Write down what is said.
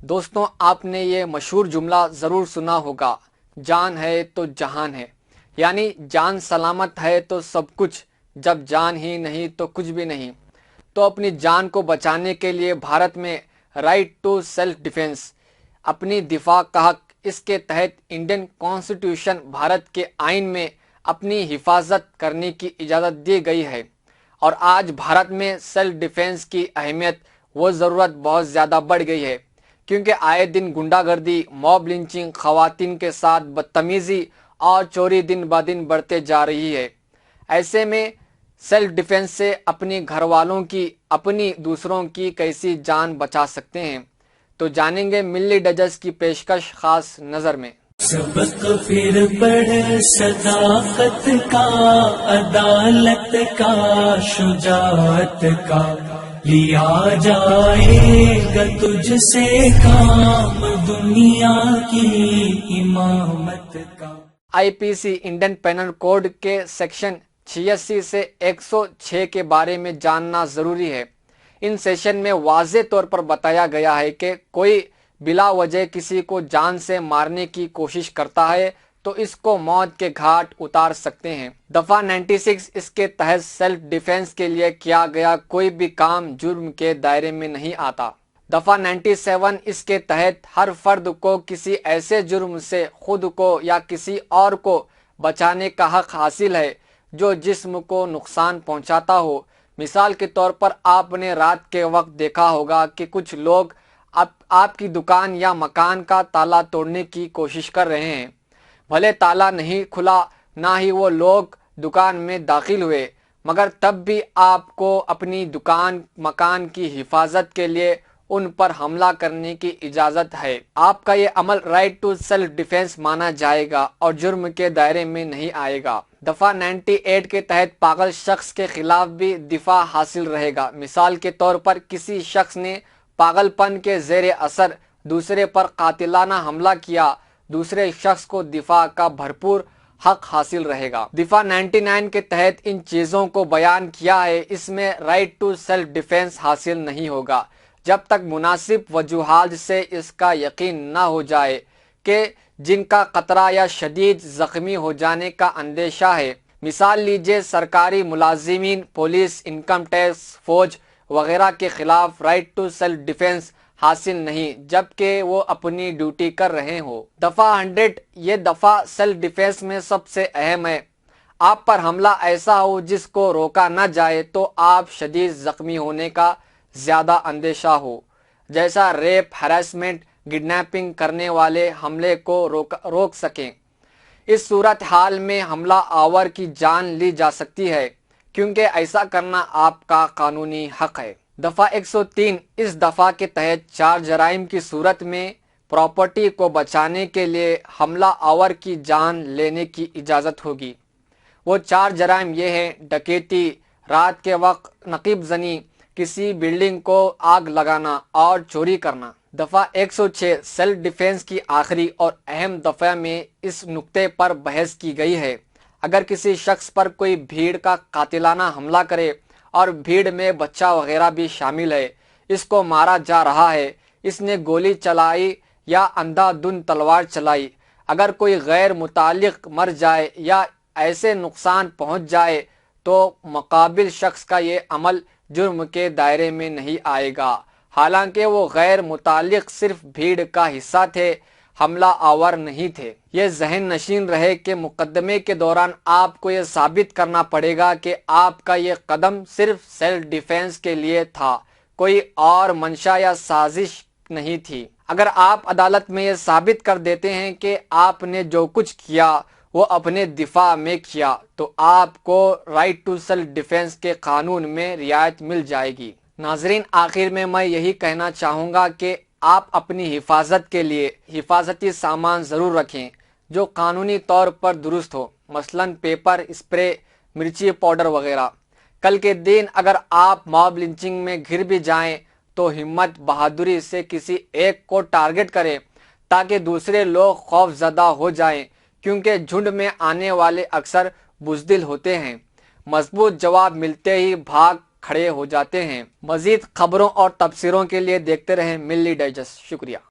دوستوں، آپ نے یہ مشہور جملہ ضرور سنا ہوگا، جان ہے تو جہان ہے۔ یعنی جان سلامت ہے تو سب کچھ، جب جان ہی نہیں تو کچھ بھی نہیں۔ تو اپنی جان کو بچانے کے لیے بھارت میں رائٹ ٹو سیلف ڈیفینس، اپنی دفاع کا حق، اس کے تحت انڈین کانسٹیٹیوشن بھارت کے آئین میں اپنی حفاظت کرنے کی اجازت دی گئی ہے۔ اور آج بھارت میں سیلف ڈیفینس کی اہمیت و ضرورت بہت زیادہ بڑھ گئی ہے، کیونکہ آئے دن گنڈا گردی، موب لنچنگ، خواتین کے ساتھ بدتمیزی اور چوری دن بدن بڑھتے جا رہی ہے۔ ایسے میں سیلف ڈیفینس سے اپنی گھر والوں کی، اپنی دوسروں کی کیسی جان بچا سکتے ہیں، تو جانیں گے ملی ڈیجز کی پیشکش خاص نظر میں۔ سبق پھر پڑھ صداقت کا، عدالت کا، شجاعت کا، لیا جائے گا تجھ سے کام دنیا کی امامت کا۔ آئی پی سی انڈین پینل کوڈ کے سیکشن 86 سے 106 کے بارے میں جاننا ضروری ہے۔ ان سیشن میں واضح طور پر بتایا گیا ہے کہ کوئی بلا وجہ کسی کو جان سے مارنے کی کوشش کرتا ہے تو اس کو موت کے گھاٹ اتار سکتے ہیں۔ دفعہ 96 اس کے تحت سیلف ڈیفینس کے لیے کیا گیا کوئی بھی کام جرم کے دائرے میں نہیں آتا۔ دفعہ 97 اس کے تحت ہر فرد کو کسی ایسے جرم سے خود کو یا کسی اور کو بچانے کا حق حاصل ہے جو جسم کو نقصان پہنچاتا ہو۔ مثال کے طور پر آپ نے رات کے وقت دیکھا ہوگا کہ کچھ لوگ آپ کی دکان یا مکان کا تالا توڑنے کی کوشش کر رہے ہیں۔ بھلے تالا نہیں کھلا، نہ ہی وہ لوگ دکان میں داخل ہوئے، مگر تب بھی آپ کو اپنی دکان مکان کی حفاظت کے لیے ان پر حملہ کرنے کی اجازت ہے۔ آپ کا یہ عمل رائٹ ٹو سیلف ڈیفینس مانا جائے گا اور جرم کے دائرے میں نہیں آئے گا۔ دفعہ 98 کے تحت پاگل شخص کے خلاف بھی دفاع حاصل رہے گا۔ مثال کے طور پر کسی شخص نے پاگل پن کے زیر اثر دوسرے پر قاتلانہ حملہ کیا، دوسرے شخص کو دفاع کا بھرپور حق حاصل رہے گا۔ دفعہ 99 کے تحت ان چیزوں کو بیان کیا ہے، اس میں رائٹ ٹو سیلف ڈیفینس حاصل نہیں ہوگا جب تک مناسب وجوہات سے اس کا یقین نہ ہو جائے کہ جن کا خطرہ یا شدید زخمی ہو جانے کا اندیشہ ہے۔ مثال لیجئے، سرکاری ملازمین، پولیس، انکم ٹیکس، فوج وغیرہ کے خلاف رائٹ ٹو سیلف ڈیفینس حاصل نہیں جبکہ وہ اپنی ڈیوٹی کر رہے ہوں۔ دفعہ 100 یہ دفعہ سیلف ڈیفینس میں سب سے اہم ہے۔ آپ پر حملہ ایسا ہو جس کو روکا نہ جائے تو آپ شدید زخمی ہونے کا زیادہ اندیشہ ہو، جیسا ریپ، ہراسمنٹ، کڈنیپنگ کرنے والے حملے کو روک سکیں۔ اس صورتحال میں حملہ آور کی جان لی جا سکتی ہے، کیونکہ ایسا کرنا آپ کا قانونی حق ہے۔ دفعہ 103 اس دفعہ کے تحت 4 جرائم کی صورت میں پراپرٹی کو بچانے کے لیے حملہ آور کی جان لینے کی اجازت ہوگی۔ وہ 4 جرائم یہ ہیں: ڈکیتی، رات کے وقت نقیب زنی، کسی بلڈنگ کو آگ لگانا اور چوری کرنا۔ دفعہ 106 سیلف ڈیفینس کی آخری اور اہم دفعہ میں اس نکتے پر بحث کی گئی ہے۔ اگر کسی شخص پر کوئی بھیڑ کا قاتلانہ حملہ کرے اور بھیڑ میں بچہ وغیرہ بھی شامل ہے، اس کو مارا جا رہا ہے، اس نے گولی چلائی یا اندھا دھند تلوار چلائی، اگر کوئی غیر متعلق مر جائے یا ایسے نقصان پہنچ جائے تو مقابل شخص کا یہ عمل جرم کے دائرے میں نہیں آئے گا، حالانکہ وہ غیر متعلق صرف بھیڑ کا حصہ تھے، حملہ آور نہیں تھے۔ یہ ذہن نشین رہے کہ مقدمے کے دوران آپ کو یہ ثابت کرنا پڑے گا کہ آپ کا یہ قدم صرف سیلف ڈیفینس کے لیے تھا، کوئی اور منشا یا سازش نہیں تھی۔ اگر آپ عدالت میں یہ ثابت کر دیتے ہیں کہ آپ نے جو کچھ کیا وہ اپنے دفاع میں کیا، تو آپ کو رائٹ ٹو سیلف ڈیفینس کے قانون میں رعایت مل جائے گی۔ ناظرین، آخر میں یہی کہنا چاہوں گا کہ آپ اپنی حفاظت کے لیے حفاظتی سامان ضرور رکھیں جو قانونی طور پر درست ہو، مثلاً پیپر اسپرے، مرچی پاؤڈر وغیرہ۔ کل کے دن اگر آپ موب لنچنگ میں گھر بھی جائیں تو ہمت بہادری سے کسی ایک کو ٹارگٹ کریں تاکہ دوسرے لوگ خوف زدہ ہو جائیں، کیونکہ جھنڈ میں آنے والے اکثر بزدل ہوتے ہیں، مضبوط جواب ملتے ہی بھاگ کھڑے ہو جاتے ہیں۔ مزید خبروں اور تبصروں کے لیے دیکھتے رہیں ملی ڈائجسٹ۔ شکریہ۔